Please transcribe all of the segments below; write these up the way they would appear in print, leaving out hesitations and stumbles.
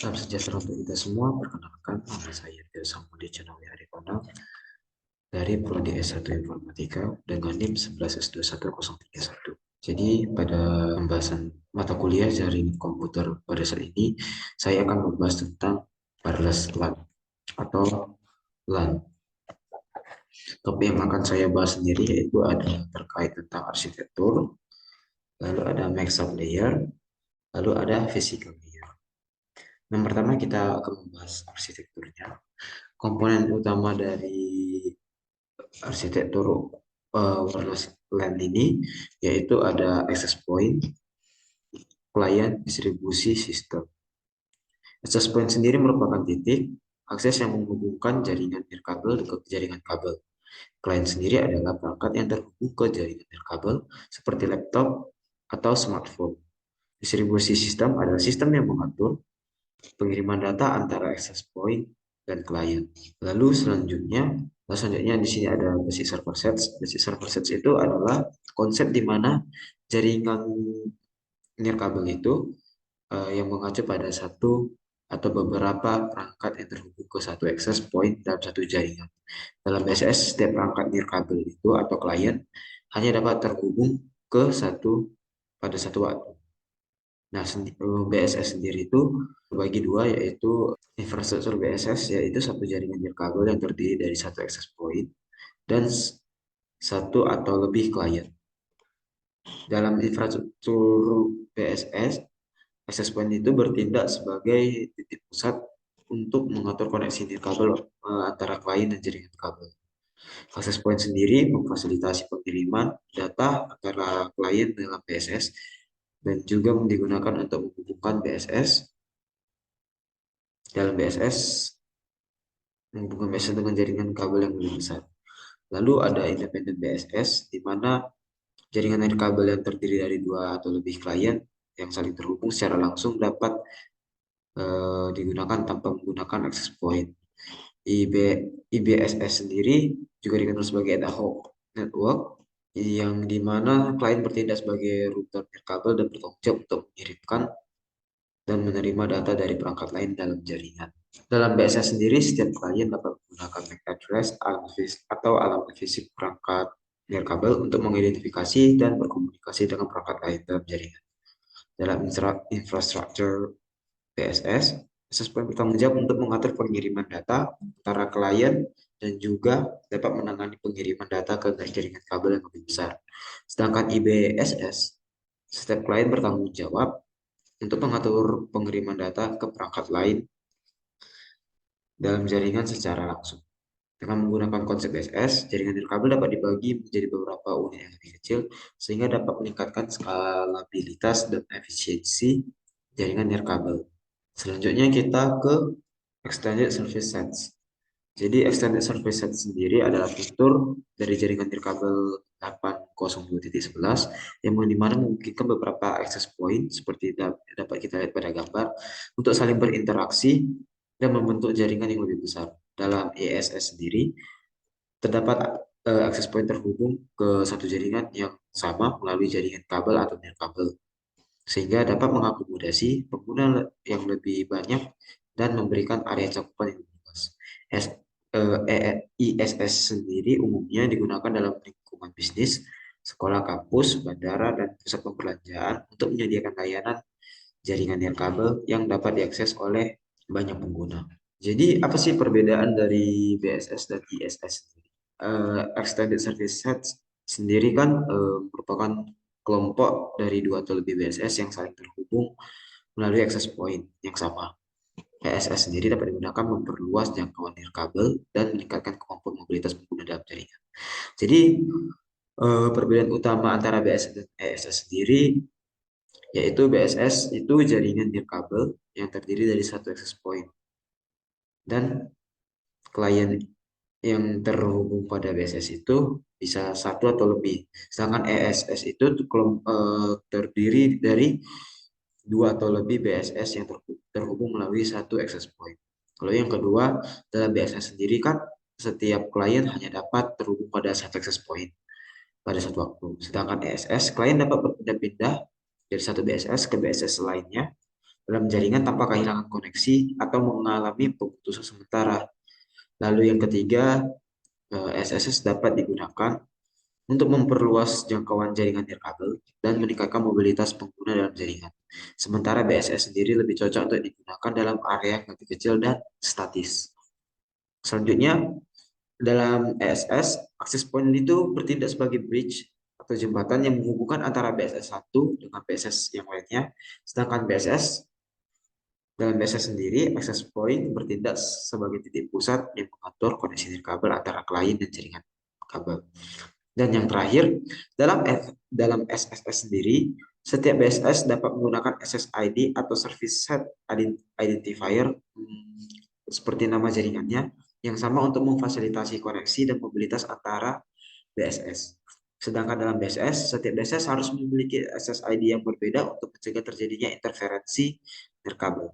Salam sejahtera untuk kita semua. Perkenalkan, nama saya Tio Samudi Cenawi Arifana dari Prodi S1 Informatika dengan NIM 11S21031. Jadi pada pembahasan mata kuliah jaringan komputer pada saat ini, saya akan membahas tentang wireless LAN atau LAN. Topik yang akan saya bahas sendiri yaitu ada terkait tentang arsitektur, lalu ada mix-up layer, lalu ada physical layer. Yang pertama kita akan membahas arsitekturnya. Komponen utama dari arsitektur wireless LAN ini yaitu ada access point, client, distribusi, sistem. Access point sendiri merupakan titik akses yang menghubungkan jaringan nirkabel ke jaringan kabel. Client sendiri adalah perangkat yang terhubung ke jaringan nirkabel seperti laptop atau smartphone. Distribusi sistem adalah sistem yang mengatur pengiriman data antara access point dan klien. Lalu selanjutnya di sini ada basic server sets. Basic server sets itu adalah konsep di mana jaringan nirkabel itu yang mengacu pada satu atau beberapa perangkat yang terhubung ke satu access point dalam satu jaringan. Dalam BSS, setiap perangkat nirkabel itu atau klien hanya dapat terhubung ke pada satu waktu. Nah, BSS sendiri itu bagi dua, yaitu infrastruktur BSS, yaitu satu jaringan nirkabel yang terdiri dari satu access point dan satu atau lebih klien. Dalam infrastruktur BSS, access point itu bertindak sebagai titik pusat untuk mengatur koneksi nirkabel antara klien dan jaringan kabel. Access point sendiri memfasilitasi pengiriman data antara klien dengan BSS dan juga digunakan untuk menghubungkan BSS dalam BSS menghubungkan BSS dengan jaringan kabel yang lebih besar. Lalu ada independent BSS di mana jaringan kabel yang terdiri dari dua atau lebih klien yang saling terhubung secara langsung dapat digunakan tanpa menggunakan access point. IBSS sendiri juga dikenal sebagai ad hoc network yang dimana klien bertindak sebagai router nirkabel dan bertanggung jawab untuk mengirimkan dan menerima data dari perangkat lain dalam jaringan. Dalam BSS sendiri, setiap klien dapat menggunakan MAC address atau alamat fisik perangkat nirkabel untuk mengidentifikasi dan berkomunikasi dengan perangkat lain dalam jaringan. Dalam infrastruktur BSS, access point bertanggung jawab untuk mengatur pengiriman data antara klien dan juga dapat menangani pengiriman data ke jaringan kabel yang lebih besar. Sedangkan IBSS, setiap klien bertanggung jawab untuk mengatur pengiriman data ke perangkat lain dalam jaringan secara langsung. Dengan menggunakan konsep BSS, jaringan nirkabel dapat dibagi menjadi beberapa unit yang lebih kecil sehingga dapat meningkatkan skalabilitas dan efisiensi jaringan nirkabel. Selanjutnya kita ke Extended Service Sets. Jadi Extended Service Set sendiri adalah fitur dari jaringan nirkabel 802.11 yang dimana memungkinkan beberapa access point seperti dapat kita lihat pada gambar untuk saling berinteraksi dan membentuk jaringan yang lebih besar. Dalam ESS sendiri terdapat access point terhubung ke satu jaringan yang sama melalui jaringan kabel atau nirkabel sehingga dapat mengakomodasi pengguna yang lebih banyak dan memberikan area cakupan yang lebih luas. ISS sendiri umumnya digunakan dalam lingkungan bisnis, sekolah, kampus, bandara, dan pusat perbelanjaan untuk menyediakan layanan jaringan nirkabel yang dapat diakses oleh banyak pengguna. Jadi apa sih perbedaan dari BSS dan ISS sendiri? Extended Service Set sendiri kan merupakan kelompok dari dua atau lebih BSS yang saling terhubung melalui access point yang sama. PSS sendiri dapat digunakan memperluas jangkauan nirkabel dan meningkatkan kemampuan mobilitas pengguna dalam jaringan. Jadi perbedaan utama antara BSS dan ESS sendiri yaitu BSS itu jaringan nirkabel yang terdiri dari satu access point dan klien yang terhubung pada BSS itu bisa satu atau lebih. Sedangkan ESS itu terdiri dari dua atau lebih BSS yang terhubung melalui satu access point. Kalau yang kedua, dalam BSS sendiri kan setiap klien hanya dapat terhubung pada satu access point pada satu waktu. Sedangkan ESS, klien dapat berpindah-pindah dari satu BSS ke BSS lainnya dalam jaringan tanpa kehilangan koneksi atau mengalami pemutusan sementara. Lalu yang ketiga, SSS dapat digunakan untuk memperluas jangkauan jaringan nirkabel dan meningkatkan mobilitas pengguna dalam jaringan. Sementara BSS sendiri lebih cocok untuk digunakan dalam area yang lebih kecil dan statis. Selanjutnya, dalam ESS, access point itu bertindak sebagai bridge atau jembatan yang menghubungkan antara BSS satu dengan BSS yang lainnya. Sedangkan dalam BSS sendiri, access point bertindak sebagai titik pusat yang mengatur koneksi nirkabel antara klien dan jaringan kabel. Dan yang terakhir, dalam SSS sendiri, setiap BSS dapat menggunakan SSID atau Service Set Identifier seperti nama jaringannya yang sama untuk memfasilitasi koneksi dan mobilitas antara BSS. Sedangkan dalam BSS, setiap BSS harus memiliki SSID yang berbeda untuk mencegah terjadinya interferensi nirkabel.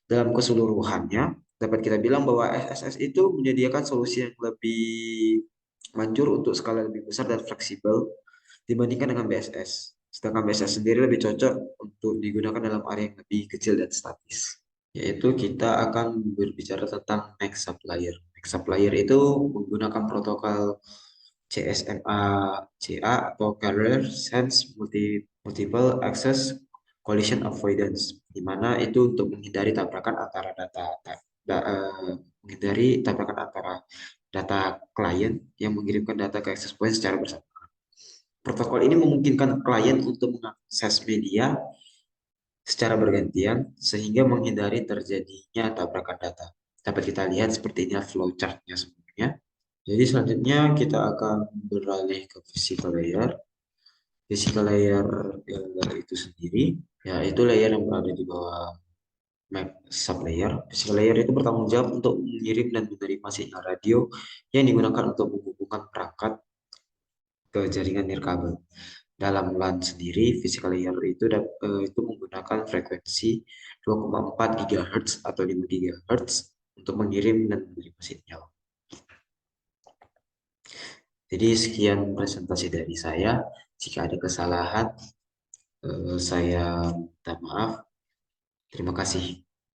Dalam keseluruhannya, dapat kita bilang bahwa SSS itu menyediakan solusi yang lebih manjur untuk skala lebih besar dan fleksibel dibandingkan dengan BSS. Sedangkan BSS sendiri lebih cocok untuk digunakan dalam area yang lebih kecil dan statis. Yaitu kita akan berbicara tentang next supplier. Next supplier itu menggunakan protokol CSMA-CA atau Carrier Sense Multiple Access Collision Avoidance, di mana itu untuk menghindari tabrakan antara menghindari tabrakan antara data klien yang mengirimkan data ke access point secara bersamaan. Protokol ini memungkinkan klien untuk mengakses media secara bergantian sehingga menghindari terjadinya tabrakan data. Dapat kita lihat seperti ini flowchart-nya sebelumnya. Jadi selanjutnya kita akan beralih ke physical layer. Physical layer itu sendiri, ya itu layer yang berada di bawah map sublayer. Physical layer itu bertanggung jawab untuk mengirim dan menerima sinyal radio yang digunakan untuk menghubungkan perangkat ke jaringan nirkabel. Dalam LAN sendiri, physical layer itu menggunakan frekuensi 2,4 GHz atau 5 GHz untuk mengirim dan menerima sinyal. Jadi sekian presentasi dari saya. Jika ada kesalahan, saya minta maaf. Terima kasih.